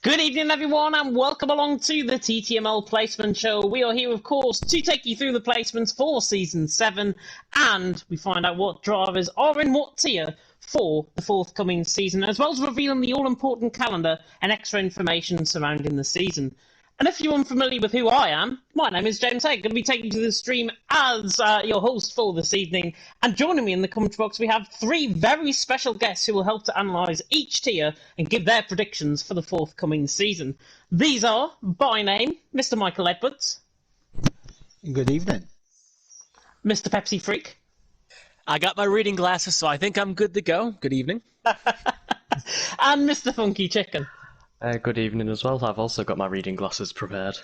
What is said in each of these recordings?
Good evening, everyone, and welcome along to the TTML Placement Show. We are here, of course, to take you through the placements for Season 7, and we find out what drivers are in what tier for the forthcoming season, as well as revealing the all-important calendar and extra information surrounding the season. And if you're unfamiliar with who I am, my name is James Hay. Going to be taking you to the stream as your host for this evening. And joining me in the comment box, we have three very special guests who will help to analyse each tier and give their predictions for the forthcoming season. These are, by name, Mr. Michael Edwards. Good evening. Mr. Pepsi Freak. I got my reading glasses, so I think I'm good to go. Good evening. And Mr. Funky Chicken. Good evening as well. I've also got my reading glasses prepared.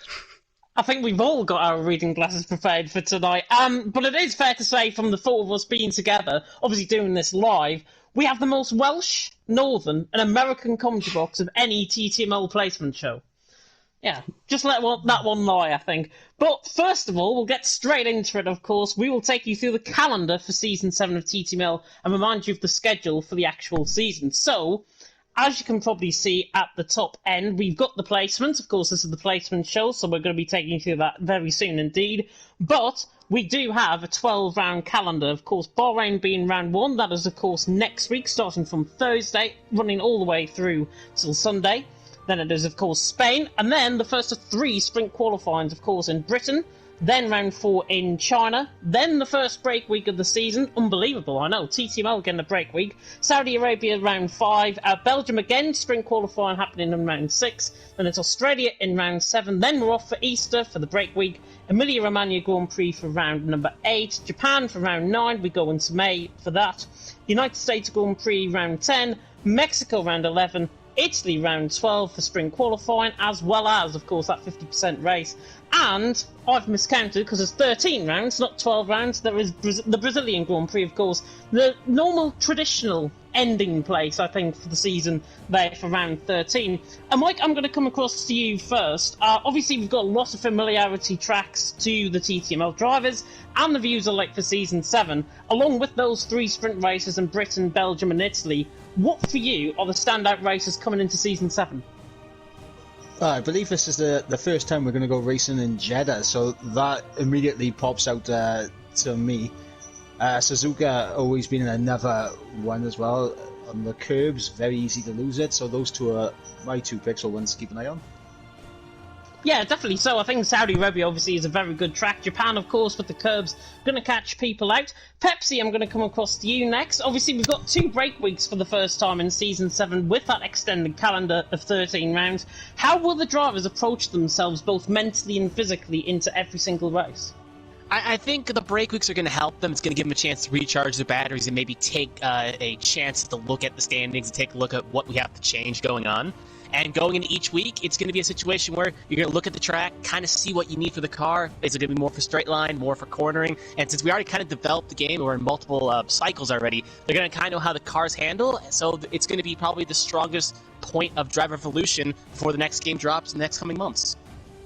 I think we've all got our reading glasses prepared for tonight. But it is fair to say, from the four of us being together, obviously doing this live, we have the most Welsh, Northern, and American commentary box of any TTML placement show. Yeah, just let that one lie, I think. But first of all, we'll get straight into it, of course. We will take you through the calendar for Season 7 of TTML and remind you of the schedule for the actual season. So, as you can probably see at the top end, we've got the placements. Of course, this is the placement show, so we're going to be taking you through that very soon indeed. But we do have a 12-round calendar. Of course, Bahrain being round 1. That is, of course, next week, starting from Thursday, running all the way through till Sunday. Then it is, of course, Spain. And then the first of 3 sprint qualifyings, of course, in Britain. Then round 4 in China. Then the first break week of the season. Unbelievable, I know. TTML getting a break week. Saudi Arabia round 5. Belgium again, sprint qualifying happening in round 6. Then it's Australia in round 7. Then we're off for Easter for the break week. Emilia-Romagna Grand Prix for round number 8. Japan for round 9. We go into May for that. United States Grand Prix round 10. Mexico round 11. Italy round 12 for sprint qualifying, as well as, of course, that 50% race. And I've miscounted because it's 13 rounds, not 12 rounds. There is the Brazilian Grand Prix, of course, the normal traditional ending place, I think, for the season there for round 13. And Mike, I'm going to come across to you first. Obviously, we've got a lot of familiarity tracks to the TTML drivers and the views are like for season 7, along with those 3 sprint races in Britain, Belgium and Italy. What for you are the standout races coming into season 7? I believe this is the first time we're going to go racing in Jeddah, so that immediately pops out to me. Suzuka always been another one as well. On the curbs, very easy to lose it, so those two are my 2 picks or ones to keep an eye on. Yeah, definitely so. I think Saudi Arabia obviously is a very good track. Japan, of course, with the curbs, going to catch people out. Pepsi, I'm going to come across to you next. Obviously, we've got 2 break weeks for the first time in Season 7 with that extended calendar of 13 rounds. How will the drivers approach themselves both mentally and physically into every single race? I think the break weeks are going to help them. It's going to give them a chance to recharge their batteries and maybe take a chance to look at the standings and take a look at what we have to change going on. And going into each week, it's going to be a situation where you're going to look at the track, kind of see what you need for the car. Is it going to be more for straight line, more for cornering? And since we already kind of developed the game, we're in multiple cycles already, they're going to kind of know how the cars handle. So it's going to be probably the strongest point of driver evolution before the next game drops in the next coming months.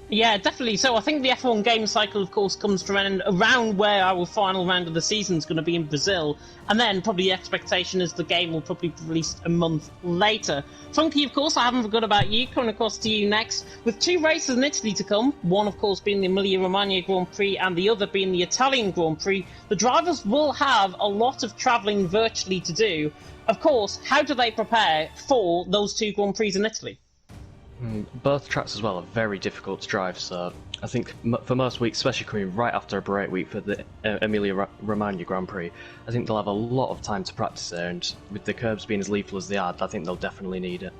Yeah, definitely. So I think the F1 game cycle, of course, comes to an end around where our final round of the season is going to be in Brazil. And then probably the expectation is the game will probably be released a month later. Funky, of course, I haven't forgot about you. Coming across to you next with 2 races in Italy to come. One, of course, being the Emilia-Romagna Grand Prix and the other being the Italian Grand Prix. The drivers will have a lot of travelling virtually to do. Of course, how do they prepare for those 2 Grand Prix in Italy? Both tracks as well are very difficult to drive, so I think for most weeks, especially coming right after a break week for the Emilia-Romagna Grand Prix, I think they'll have a lot of time to practice there, and with the curbs being as lethal as they are, I think they'll definitely need it.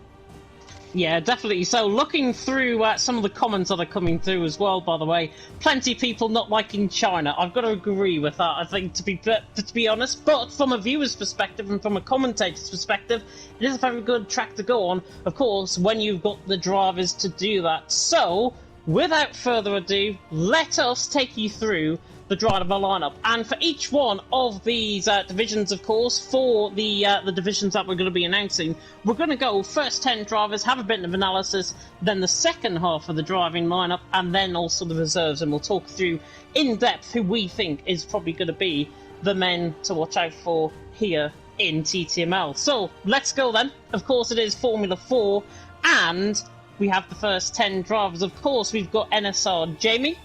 Yeah, definitely. So looking through some of the comments that are coming through as well, by the way, plenty of people not liking China. I've got to agree with that, I think, to be honest. But from a viewer's perspective and from a commentator's perspective, it is a very good track to go on, of course, when you've got the drivers to do that. So, without further ado, let us take you through the driver lineup. And for each one of these divisions, of course, for the divisions that we're going to be announcing, we're going to go first 10 drivers, have a bit of analysis, then the second half of the driving lineup, and then also the reserves. And we'll talk through in depth who we think is probably going to be the men to watch out for here in TTML. So let's go then. Of course, it is Formula 4, and we have the first 10 drivers. Of course, we've got NSR Jamie.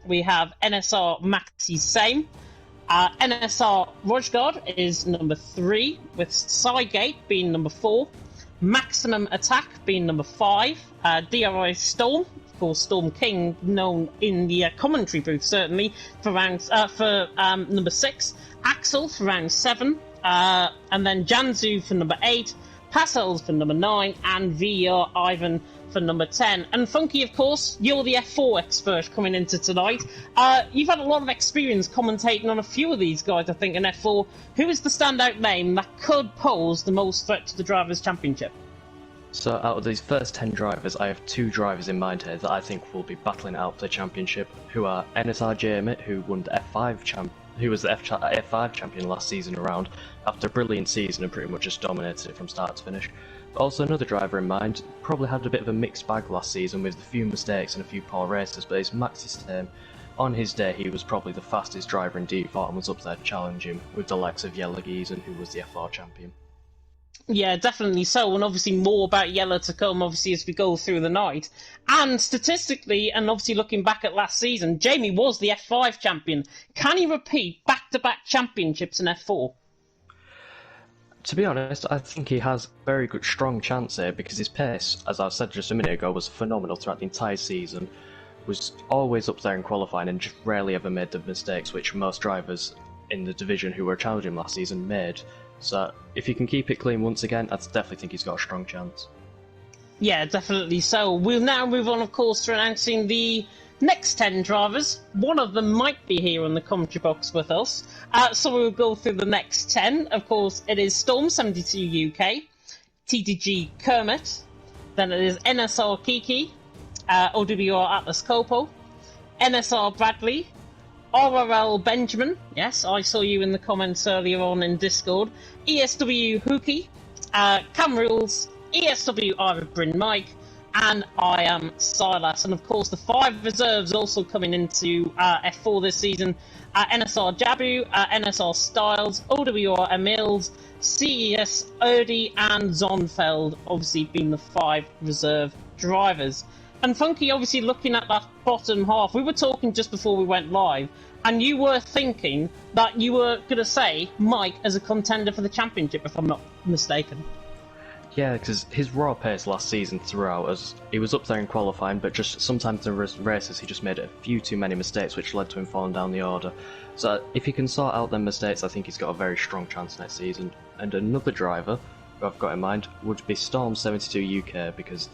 We have NSR Maxi Same. NSR Rojgard is number 3, with Cygate being number 4. Maximum Attack being number 5. DRI Storm, of course, Storm King, known in the commentary booth certainly, for number 6. Axel for round 7. And then Janzu for number 8. Passels for number 9, and VR Ivan for number 10. And Funky, of course, you're the F4 expert coming into tonight. You've had a lot of experience commentating on a few of these guys, I think, in F4. Who is the standout name that could pose the most threat to the Drivers' Championship? So out of these first 10 drivers, I have 2 drivers in mind here that I think will be battling out for the championship, who are NSR Jamie, who won the who was the F5 champion last season around after a brilliant season and pretty much just dominated it from start to finish. But also another driver in mind, probably had a bit of a mixed bag last season with a few mistakes and a few poor races, but it's Maxi Stem. On his day, he was probably the fastest driver in D4 and was up there challenging with the likes of Yellow Giesen, who was the F4 champion. Yeah, definitely so, and obviously more about Yellow to come, obviously, as we go through the night. And statistically, and obviously looking back at last season, Jamie was the F5 champion. Can he repeat back-to-back championships in F4? To be honest, I think he has a very good, strong chance here because his pace, as I said just a minute ago, was phenomenal throughout the entire season. Was always up there in qualifying and just rarely ever made the mistakes which most drivers in the division who were challenging last season made. So if he can keep it clean once again, I definitely think he's got a strong chance. Yeah, definitely so. We'll now move on, of course, to announcing the next 10 drivers. One of them might be here in the commentary box with us. So we'll go through the next 10. Of course, it is Storm72 UK, TTG Kermit, then it is NSR Kiki, OWR Atlas Copo, NSR Bradley, RRL Benjamin, yes, I saw you in the comments earlier on in Discord, ESW Hookie, Cam Rules, ESW Ira Bryn Mike, and I am Silas. And of course, the 5 reserves also coming into F4 this season: NSR Jabu, NSR Styles, OWR Emils, CES Erdi, and Zonfeld, obviously being the 5 reserve drivers. And Funky, obviously looking at that bottom half, we were talking just before we went live, and you were thinking that you were going to say Mike as a contender for the championship, if I'm not mistaken. Yeah, because his raw pace last season throughout, as he was up there in qualifying, but just sometimes in races he just made a few too many mistakes, which led to him falling down the order. So if he can sort out them mistakes, I think he's got a very strong chance next season. And another driver who I've got in mind would be Storm72 UK, because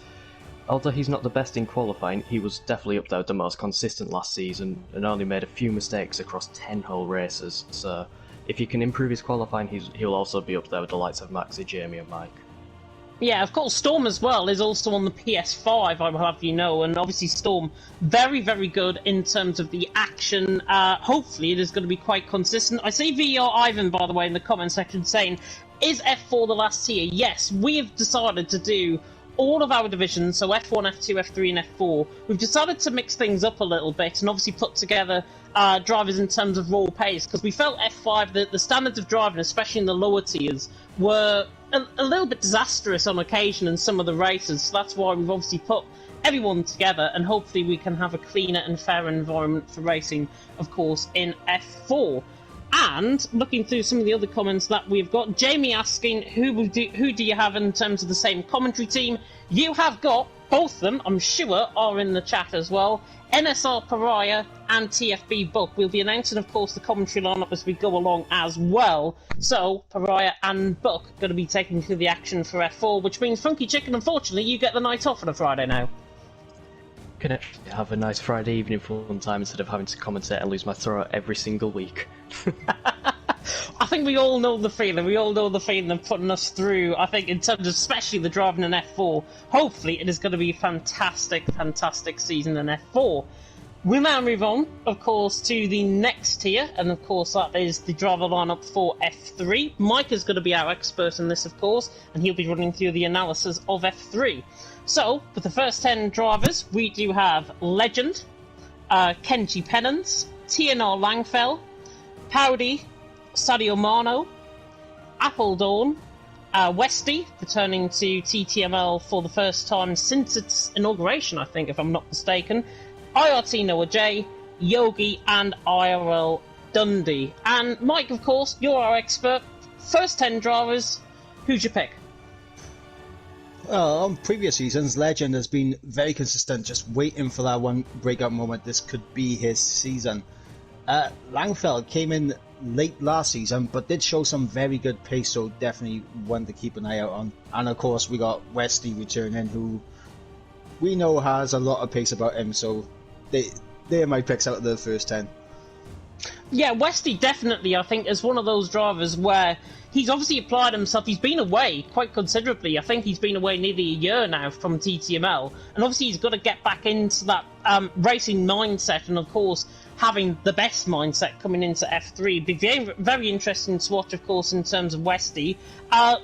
although he's not the best in qualifying, he was definitely up there with the most consistent last season and only made a few mistakes across 10 whole races. So if he can improve his qualifying, he'll also be up there with the likes of Maxi, Jamie and Mike. Yeah, of course, Storm as well is also on the PS5, I will have you know, and obviously Storm, very, very good in terms of the action. Hopefully it is going to be quite consistent. I see VR Ivan, by the way, in the comment section saying, is F4 the last tier? Yes, we have decided to do all of our divisions, so F1, F2, F3 and F4. We've decided to mix things up a little bit and obviously put together drivers in terms of raw pace, because we felt F5, that the standards of driving, especially in the lower tiers, were a little bit disastrous on occasion in some of the races. So that's why we've obviously put everyone together, and hopefully we can have a cleaner and fairer environment for racing, of course, in F4. And looking through some of the other comments that we've got, Jamie asking who do you have in terms of the same commentary team? You have got both of them, I'm sure, are in the chat as well. NSR Pariah and TFB Buck. We'll be announcing, of course, the commentary lineup as we go along as well. So Pariah and Buck are going to be taking to the action for F4, which means Funky Chicken, unfortunately, you get the night off on a Friday now. Can actually have a nice Friday evening fun time instead of having to commentate and lose my throat every single week. I think we all know the feeling. We all know the feeling of putting us through, I think, in terms of especially the driving in F4. Hopefully it is going to be a fantastic, fantastic season in F4. We'll now move on, of course, to the next tier, and of course that is the driver lineup for F3. Mike is going to be our expert in this, of course, and he'll be running through the analysis of F3. So, for the first 10 drivers, we do have Legend, Kenji Penance, TNR Langfell, Powdy, Sadio Mano, Appledorn, Westy returning to TTML for the first time since its inauguration, I think, if I'm not mistaken. IRT Noah J, Yogi, and IRL Dundee. And Mike, of course, you're our expert. First 10 drivers, who'd you pick? On previous seasons, Legend has been very consistent, just waiting for that one breakout moment. This could be his season. Langfeld came in late last season, but did show some very good pace, so definitely one to keep an eye out on. And of course, we got Westy returning, who we know has a lot of pace about him, so they're my picks out of the first 10. Yeah, Westy definitely, I think, is one of those drivers where he's obviously applied himself. He's been away quite considerably. I think he's been away nearly a year now from TTML. And obviously he's got to get back into that racing mindset. And, of course, having the best mindset coming into F3. Be very, very interesting to watch, of course, in terms of Westy.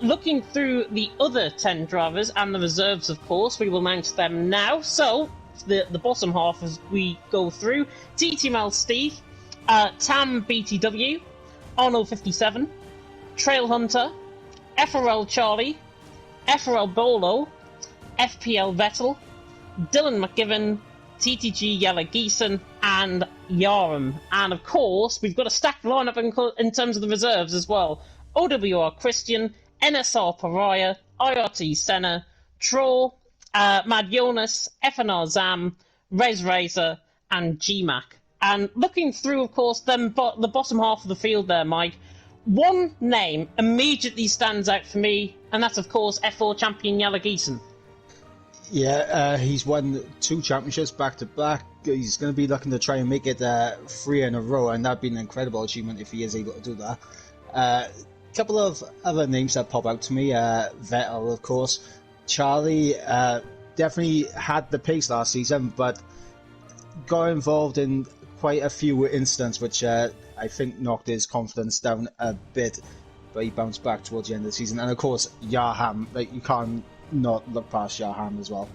Looking through the other 10 drivers and the reserves, of course, we will announce them now. So, the bottom half as we go through. TTML Steve. Tam BTW, Arnold 57, Trail Hunter, FRL Charlie, FRL Bolo, FPL Vettel, Dylan McGiven, TTG Yella Geeson, and Yaram. And of course, we've got a stacked lineup in terms of the reserves as well. OWR Christian, NSR Pariah, IRT Senna, Troll, Mad Jonas, FNR Zam, Rez Razor, and GMAC. And looking through, of course, the bottom half of the field there, Mike, one name immediately stands out for me, and that's, of course, F4 champion Yella Geeson. Yeah, he's won 2 championships back-to-back. He's going to be looking to try and make it 3 in a row, and that'd be an incredible achievement if he is able to do that. A couple of other names that pop out to me, Vettel, of course. Charlie definitely had the pace last season, but got involved in quite a few incidents which I think knocked his confidence down a bit, but he bounced back towards the end of the season. And of course, Yaham, you can't not look past Yaham as well.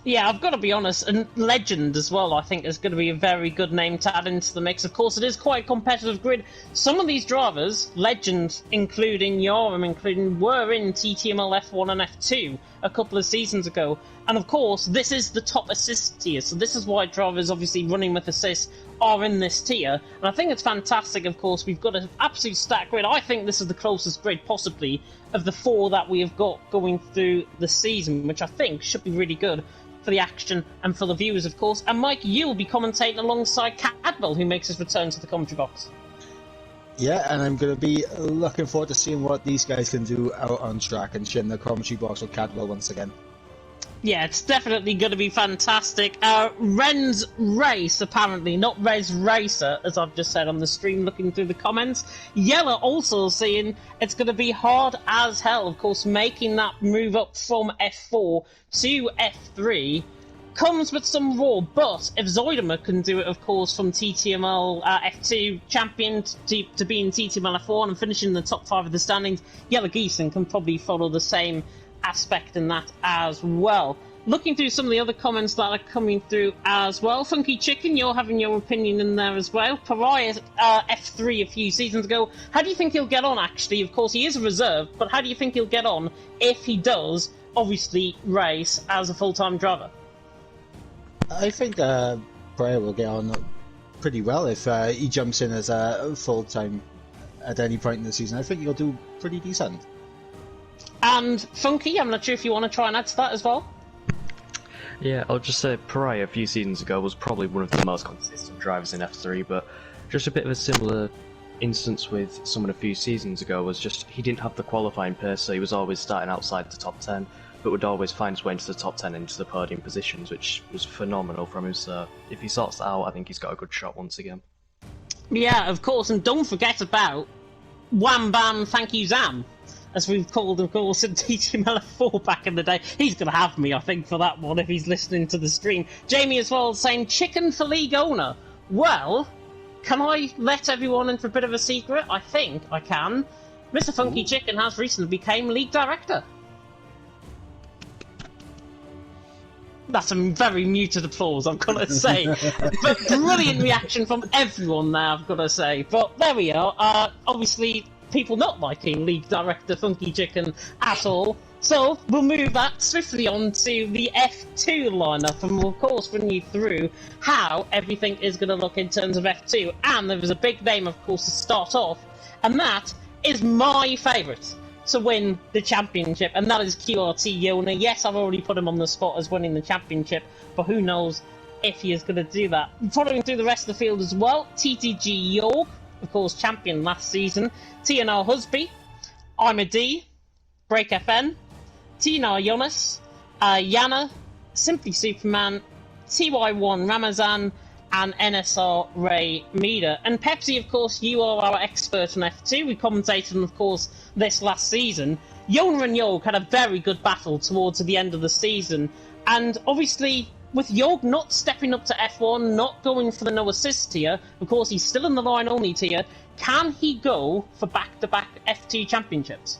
Yeah, I've got to be honest, and Legend as well, I think, is going to be a very good name to add into the mix. Of course, it is quite a competitive grid. Some of these drivers, Legend, including Yoram, were in TTML F1 and F2 a couple of seasons ago. And of course, this is the top assist tier, so this is why drivers obviously running with assists are in this tier. And I think it's fantastic, of course. We've got an absolute stack grid. I think this is the closest grid, possibly, of the 4 that we have got going through the season, which I think should be really good for the action and for the viewers, of course. And Mike, you'll be commentating alongside Cadwell, who makes his return to the commentary box. Yeah, and I'm going to be looking forward to seeing what these guys can do out on track and share in the commentary box with Cadwell once again. Yeah, it's definitely going to be fantastic. Ren's Race, apparently, not Rez Racer, as I've just said on the stream, looking through the comments. Yella also saying it's going to be hard as hell, of course, making that move up from F4 to F3 comes with some raw, but if Zoidemer can do it, of course, from TTML F2 champion to being TTML F1 and finishing in the top 5 of the standings, Yella Geeson can probably follow the same aspect in that as well. Looking through some of the other comments that are coming through as well. Funky Chicken, you're having your opinion in there as well. Pariah F3 a few seasons ago. How do you think he'll get on, actually? Of course, he is a reserve, but how do you think he'll get on if he does, obviously, race as a full-time driver? I think Pariah will get on pretty well if he jumps in as a full-time at any point in the season. I think he'll do pretty decent. And Funky, I'm not sure if you want to try and add to that as well. Yeah, I'll just say Pariah a few seasons ago was probably one of the most consistent drivers in F3, but just a bit of a similar instance with someone a few seasons ago was just he didn't have the qualifying pace, so he was always starting outside the top 10, but would always find his way into the top 10 into the podium positions, which was phenomenal from him, so if he sorts that out, I think he's got a good shot once again. Yeah, of course, and don't forget about Wham Bam Thank You Zam, as we've called, of course, in TTML4 back in the day. He's going to have me, I think, for that one if he's listening to the stream. Jamie as well saying, chicken for league owner. Well, can I let everyone in for a bit of a secret? I think I can. Mr. Funky Chicken has recently become league director. That's a very muted applause, I've got to say. But brilliant reaction from everyone there, I've got to say. But there we are. Obviously, people not liking League Director Funky Chicken at all. So we'll move that swiftly on to the F2 lineup, and we'll of course run you through how everything is going to look in terms of F2. And there was a big name, of course, to start off, and that is my favourite to win the championship, and that is QRT Yona. Yes, I've already put him on the spot as winning the championship, but who knows if he is going to do that. Following through the rest of the field as well, TTG York, of course, champion last season, TNR Husby, I'm a D, Break FN, TNR Jonas, Yana, Simply Superman, TY1 Ramazan, and NSR Ray Meader. And Pepsi, of course, you are our expert on F2. We commentated on, of course, this last season. Yona and York had a very good battle towards the end of the season, and obviously, with York not stepping up to F1, not going for the no assist tier, of course he's still in the line only tier, can he go for back-to-back F2 championships?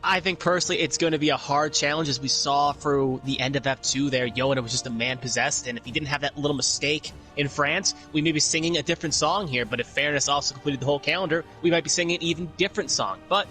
I think personally it's going to be a hard challenge, as we saw through the end of F2 there. Yona was just a man possessed, and if he didn't have that little mistake in France, we may be singing a different song here. But if Fairness also completed the whole calendar, we might be singing an even different song. But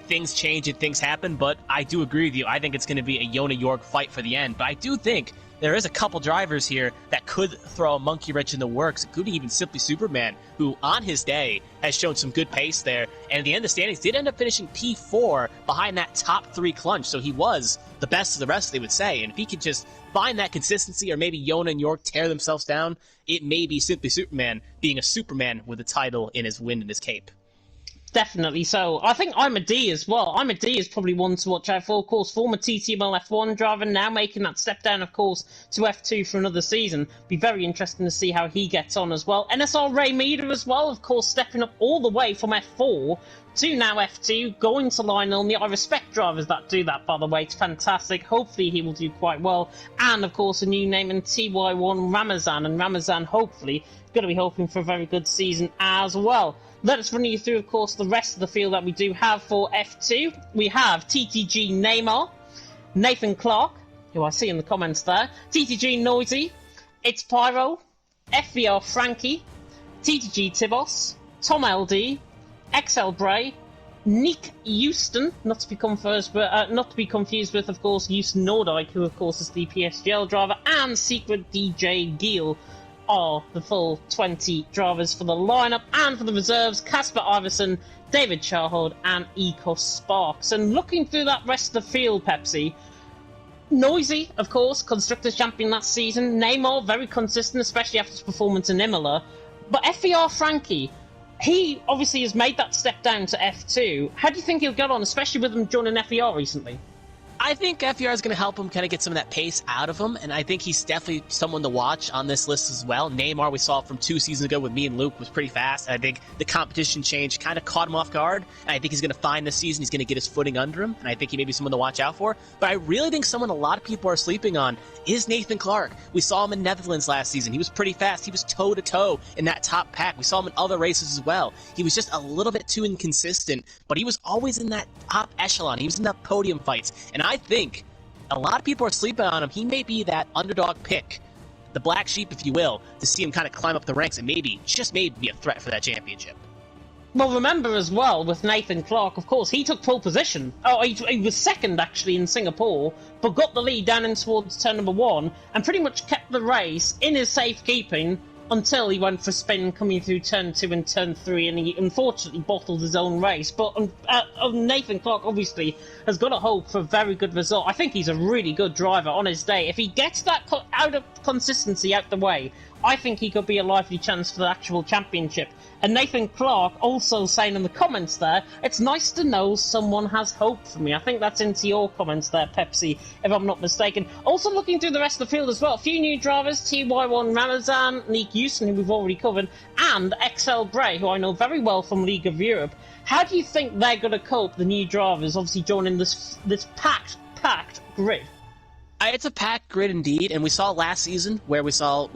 things change and things happen, but I do agree with you. I think it's going to be a Yona York fight for the end. But I do think there is a couple drivers here that could throw a monkey wrench in the works, including even Simply Superman, who on his day has shown some good pace there. And at the end of the standings, did end up finishing P4 behind that top 3 clunch. So he was the best of the rest, they would say. And if he could just find that consistency, or maybe Yona and York tear themselves down, it may be Simply Superman being a Superman with a title in his wind and his cape. Definitely so. I think I'm a D as well. I'm a D is probably one to watch out for. Of course, former TTML F1 driver, now making that step down, of course, to F2 for another season. Be very interesting to see how he gets on as well. NSR Ray Meader as well, of course, stepping up all the way from F4 to now F2, going to line only. I respect drivers that do that, by the way. It's fantastic. Hopefully he will do quite well. And, of course, a new name in TY1 Ramazan. And Ramazan, hopefully, going to be hoping for a very good season as well. Let us run you through, of course, the rest of the field that we do have for F2. We have TTG Neymar, Nathan Clark, who I see in the comments there, TTG Noisy, It's Pyro, FVR Frankie, TTG Tibos, Tom LD, XL Bray, Nick Houston, not to be confused with, of course, Houston Nordyke, who, of course, is the PSGL driver, and Secret DJ Giel are the full 20 drivers for the lineup. And for the reserves, Casper Iverson, David Charhold, and Ecos Sparks. And looking through that rest of the field, Pepsi, Noisy, of course, Constructors Champion last season. Neymar, very consistent, especially after his performance in Imola. But FVR Frankie, he obviously has made that step down to F2. How do you think he'll get on, especially with him joining FVR recently? I think FER is going to help him kind of get some of that pace out of him, and I think he's definitely someone to watch on this list as well. Neymar, we saw from 2 seasons ago with me and Luke, was pretty fast, and I think the competition change kind of caught him off guard, and I think he's going to find this season, he's going to get his footing under him, and I think he may be someone to watch out for. But I really think someone a lot of people are sleeping on is Nathan Clark. We saw him in Netherlands last season. He was pretty fast. He was toe-to-toe in that top pack. We saw him in other races as well. He was just a little bit too inconsistent, but he was always in that top echelon. He was in that podium fights, and I think a lot of people are sleeping on him. He may be that underdog pick, the black sheep, if you will, to see him kind of climb up the ranks and maybe, just maybe, be a threat for that championship. Well, remember as well, with Nathan Clark, of course, he took pole position. Oh, he was second, actually, in Singapore, but got the lead down in towards turn number 1, and pretty much kept the race in his safekeeping until he went for spin coming through turn 2 and turn 3, and he unfortunately bottled his own race. But Nathan Clark obviously has got a hope for a very good result. I think he's a really good driver on his day. If he gets that out of consistency out the way, I think he could be a lively chance for the actual championship. And Nathan Clark also saying in the comments there, it's nice to know someone has hope for me. I think that's into your comments there, Pepsi, if I'm not mistaken. Also looking through the rest of the field as well, a few new drivers, TY1 Ramazan, Nick Houston, who we've already covered, and XL Bray, who I know very well from League of Europe. How do you think they're going to cope, the new drivers, obviously joining this packed grid? It's a packed grid indeed, and we saw last season where we saw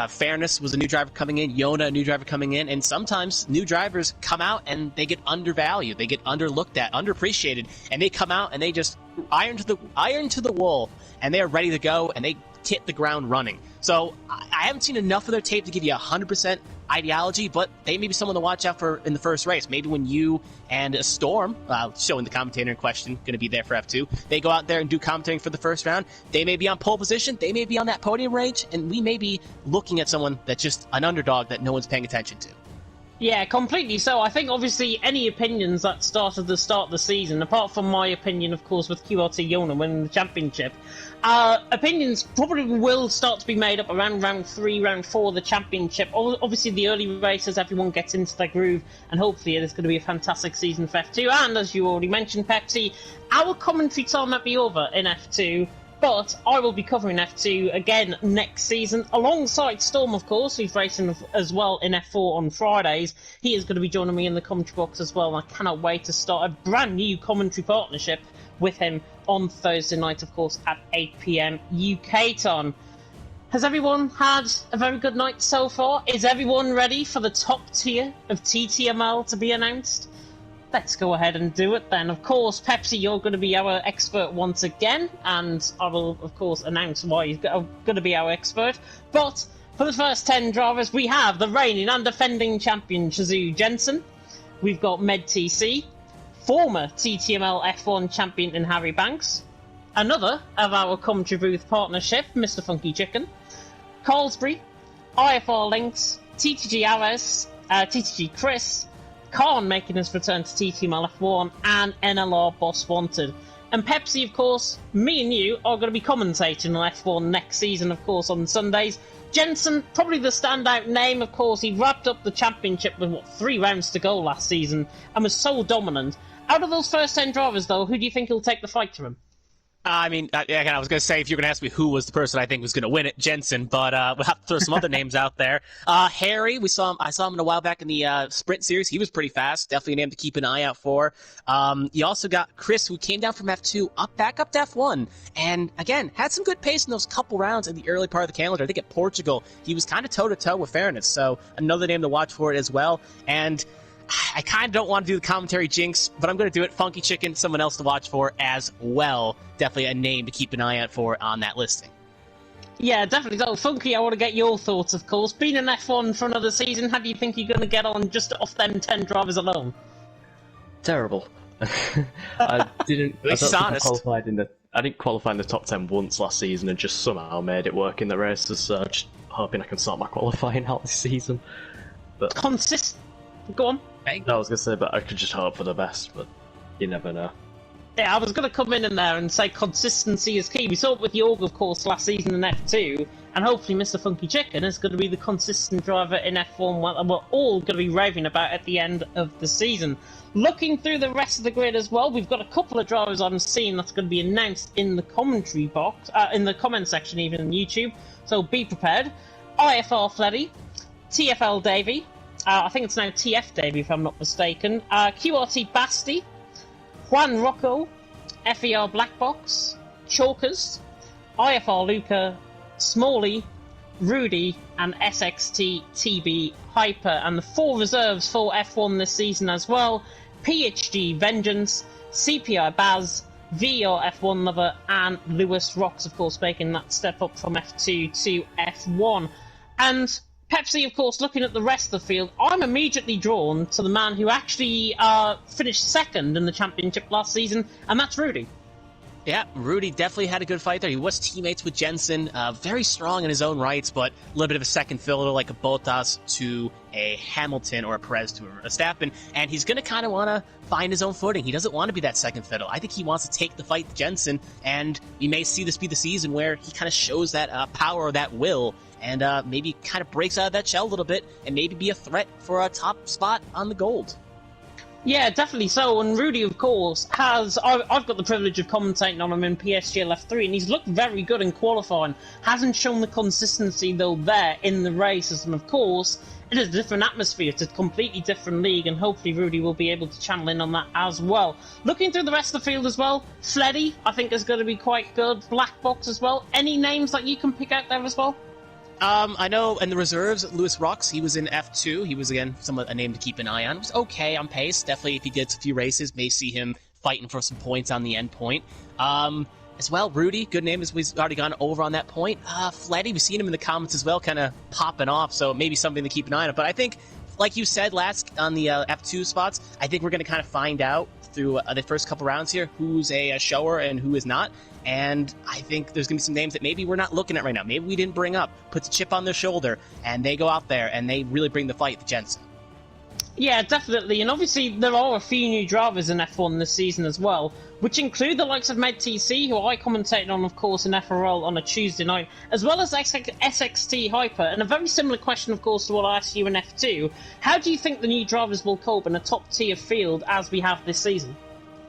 Fairness was a new driver coming in, Yona a new driver coming in, and sometimes new drivers come out and they get undervalued, they get underlooked at, underappreciated, and they come out and they just iron to the wool, and they are ready to go, and they hit the ground running. So I haven't seen enough of their tape to give you 100% ideology, but they may be someone to watch out for in the first race. Maybe when you and Storm, showing the commentator in question, going to be there for F2, they go out there and do commentating for the first round. They may be on pole position, they may be on that podium range, and we may be looking at someone that's just an underdog that no one's paying attention to. Yeah, completely so. I think, obviously, any opinions that started the start of the season, apart from my opinion, of course, with QRT Yona winning the championship, opinions probably will start to be made up around round 3, round 4 of the championship. Obviously, the early races, everyone gets into their groove, and hopefully there's going to be a fantastic season for F2. And, as you already mentioned, Pepsi, our commentary time might be over in F2, but I will be covering F2 again next season, alongside Storm, of course, who's racing as well in F4 on Fridays. He is going to be joining me in the commentary box as well, and I cannot wait to start a brand new commentary partnership with him on Thursday night, of course, at 8 PM UK time. Has everyone had a very good night so far? Is everyone ready for the top tier of TTML to be announced? Let's go ahead and do it then. Of course, Pepsi, you're going to be our expert once again, and I will, of course, announce why he's going to be our expert. But for the first 10 drivers, we have the reigning and defending champion, Shazoo Jensen. We've got MedTC, former TTML F1 champion in Harry Banks, another of our commentary booth partnership, Mr. Funky Chicken, Carlsbury, IFR Links, TTG Ares, TTG Chris, Khan making his return to TTML F1, and NLR Boss Wanted. And Pepsi, of course, me and you are going to be commentating on F1 next season, of course, on Sundays. Jensen, probably the standout name, of course. He wrapped up the championship with, 3 rounds to go last season and was so dominant. Out of those first 10 drivers, though, who do you think will take the fight to him? I mean, again, I was going to say, if you're going to ask me who was the person I think was going to win it, Jensen, but we'll have to throw some other names out there. Harry, I saw him a while back in the Sprint Series. He was pretty fast. Definitely a name to keep an eye out for. You also got Chris, who came down from F2 back up to F1, and again, had some good pace in those couple rounds in the early part of the calendar. I think at Portugal, he was kind of toe-to-toe with Fairness, so another name to watch for it as well. And I kind of don't want to do the commentary jinx, but I'm going to do it. Funky Chicken, someone else to watch for as well. Definitely a name to keep an eye out for on that listing. Yeah, definitely. So, Funky, I want to get your thoughts, of course. Being an F1 for another season, how do you think you're going to get on just off them 10 drivers alone? Terrible. I didn't. At least I he's honest. I didn't qualify in the top 10 once last season, and just somehow made it work in the races. So just hoping I can sort my qualifying out this season. But Go on. No, I was going to say, but I could just hope for the best, but you never know. Yeah, I was going to come in there and say consistency is key. We saw it with Jorg, of course, last season in F2, and hopefully Mr. Funky Chicken is going to be the consistent driver in F1 and we're all going to be raving about at the end of the season. Looking through the rest of the grid as well, we've got a couple of drivers I'm seeing that's going to be announced in the commentary box, in the comment section even on YouTube, so be prepared. IFR Fleddy, TFL Davey, I think it's now TF Davey if I'm not mistaken, QRT Basti, Juan Rocco, FER Blackbox, Chalkers, IFR Luca, Smalley, Rudy, and SXT TB Hyper, and the 4 reserves for F1 this season as well: PHG Vengeance, CPI Baz, VR F1 Lover, and Lewis Rocks, of course, making that step up from F2 to F1. And Pepsi, of course, looking at the rest of the field, I'm immediately drawn to the man who actually finished second in the championship last season, and that's Rudy. Yeah, Rudy definitely had a good fight there. He was teammates with Jensen, very strong in his own rights, but a little bit of a second fiddle, like a Bottas to a Hamilton or a Perez to a Verstappen, and he's going to kind of want to find his own footing. He doesn't want to be that second fiddle. I think he wants to take the fight to Jensen, and we may see this be the season where he kind of shows that power, that will, and maybe kind of breaks out of that shell a little bit, and maybe be a threat for a top spot on the gold. Yeah, definitely so. And Rudy, of course, I've got the privilege of commentating on him in PSGL F3, and he's looked very good in qualifying. Hasn't shown the consistency, though, there in the races. And, of course, it is a different atmosphere. It's a completely different league, and hopefully Rudy will be able to channel in on that as well. Looking through the rest of the field as well, Fleddy, I think, is going to be quite good. Black Box as well. Any names that you can pick out there as well? I know in the reserves, Lewis Rocks, he was in F2. He was, again, a name to keep an eye on. He was okay on pace. Definitely, if he gets a few races, may see him fighting for some points on the end point. as well. Rudy, good name, as we've already gone over on that point. Fleddy, we've seen him in the comments as well, kind of popping off, so maybe something to keep an eye on. But I think, like you said last on the F2 spots, I think we're going to kind of find out through the first couple rounds here who's a shower and who is not. And I think there's going to be some names that maybe we're not looking at right now. Maybe we didn't bring up, puts a chip on their shoulder, and they go out there and they really bring the fight to Jensen. Yeah, definitely, and obviously there are a few new drivers in F1 this season as well, which include the likes of MedTC, who I commentated on, of course, in FRL on a Tuesday night, as well as SXT Hyper, and a very similar question, of course, to what I asked you in F2. How do you think the new drivers will cope in a top-tier field as we have this season?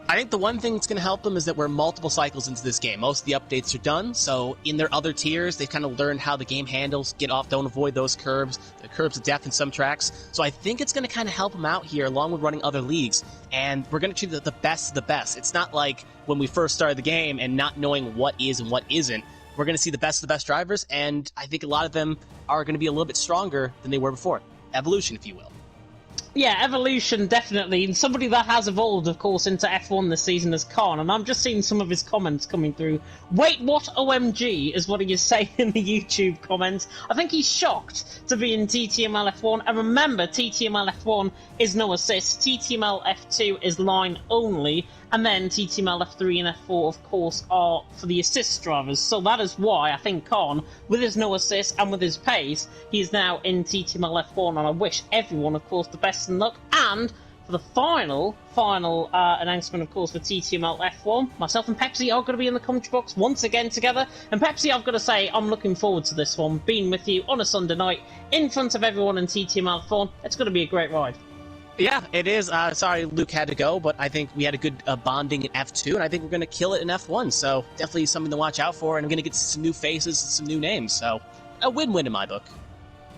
I think the one thing that's going to help them is that we're multiple cycles into this game. Most of the updates are done, so in their other tiers, they've kind of learned how the game handles, get off, don't avoid those curves, the curbs of death in some tracks. So I think it's going to kind of help them out here, along with running other leagues, and we're going to treat the best of the best. It's not like when we first started the game and not knowing what is and what isn't. We're going to see the best of the best drivers, and I think a lot of them are going to be a little bit stronger than they were before. Evolution, if you will. Yeah, evolution, definitely. And somebody that has evolved, of course, into F1 this season is Khan, and I'm just seeing some of his comments coming through. Wait, what OMG is what he is saying in the YouTube comments. I think he's shocked to be in TTML F1, and remember, TTML F1 is no assist, TTML F2 is line only, and then TTML F3 and F4, of course, are for the assist drivers. So that is why I think Khan, with his no assist and with his pace, he is now in TTML F1, and I wish everyone, of course, the best in luck. And for the final announcement, of course, for TTML F1, myself and Pepsi are going to be in the commentary box once again together. And Pepsi, I've got to say, I'm looking forward to this one, being with you on a Sunday night in front of everyone in TTML F1. It's going to be a great ride. Yeah, it is. Sorry Luke had to go, but I think we had a good bonding in F2, and I think we're going to kill it in F1, so definitely something to watch out for, and I'm going to get some new faces and some new names, so a win-win in my book.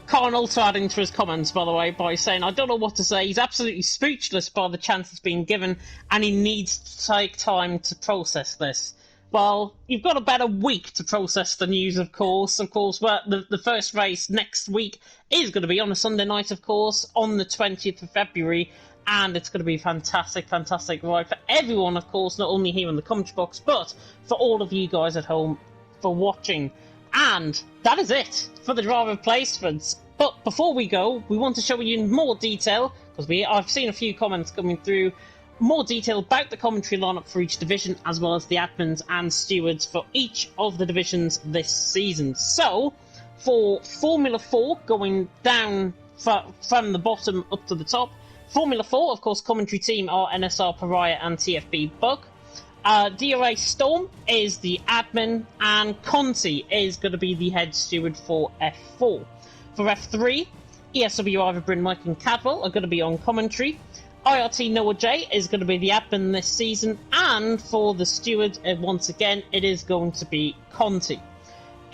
Khan also adding to his comments, by the way, by saying, I don't know what to say, he's absolutely speechless by the chance that's been given, and he needs to take time to process this. Well, you've got about a week to process the news, of course. Of course, the first race next week is going to be on a Sunday night, of course, on the 20th of February. And it's going to be a fantastic, fantastic ride for everyone, of course, not only here in the commentary box, but for all of you guys at home for watching. And that is it for the driver placements. But before we go, we want to show you in more detail, because I've seen a few comments coming through, more detail about the commentary lineup for each division, as well as the admins and stewards for each of the divisions this season. So, for Formula 4, going down from the bottom up to the top, Formula 4, of course, commentary team are NSR Pariah and TFB Bug. DRA Storm is the admin, and Conti is going to be the head steward for F4. For F3, ESW Ivor Bryn, Mike and Cadwell are going to be on commentary. IRT Noah J is going to be the admin this season, and for the steward, once again, it is going to be Conti.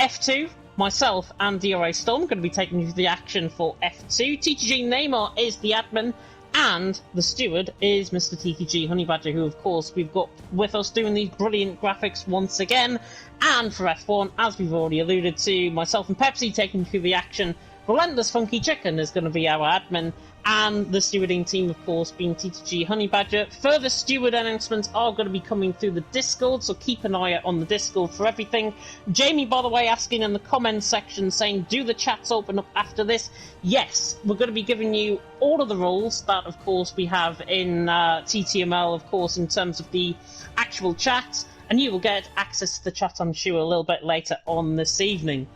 F2, myself and DRA Storm are going to be taking you through the action for F2. TTG Neymar is the admin, and the steward is Mr. TTG Honeybadger, who, of course, we've got with us doing these brilliant graphics once again. And for F1, as we've already alluded to, myself and Pepsi taking you through the action. Relentless Funky Chicken is going to be our admin, and the stewarding team, of course, being TTG Honeybadger. Further steward announcements are going to be coming through the Discord, so keep an eye out on the Discord for everything. Jamie, by the way, asking in the comments section, saying, do the chats open up after this? Yes, we're going to be giving you all of the roles that, of course, we have in TTML, of course, in terms of the actual chat, and you will get access to the chat, I'm sure, a little bit later on this evening.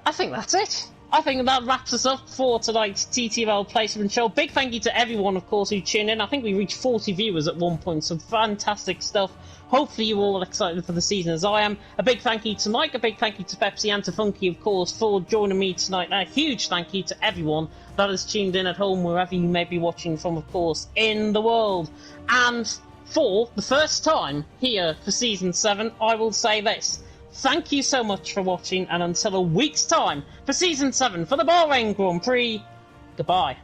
I think that's it. I think that wraps us up for tonight's TTML placement show. Big thank you to everyone, of course, who tuned in. I think we reached 40 viewers at one point, so fantastic stuff. Hopefully you're all excited for the season as I am. A big thank you to Mike, a big thank you to Pepsi and to Funky, of course, for joining me tonight. And a huge thank you to everyone that has tuned in at home, wherever you may be watching from, of course, in the world. And for the first time here for Season 7, I will say this. Thank you so much for watching, and until a week's time for Season 7 for the Bahrain Grand Prix, goodbye.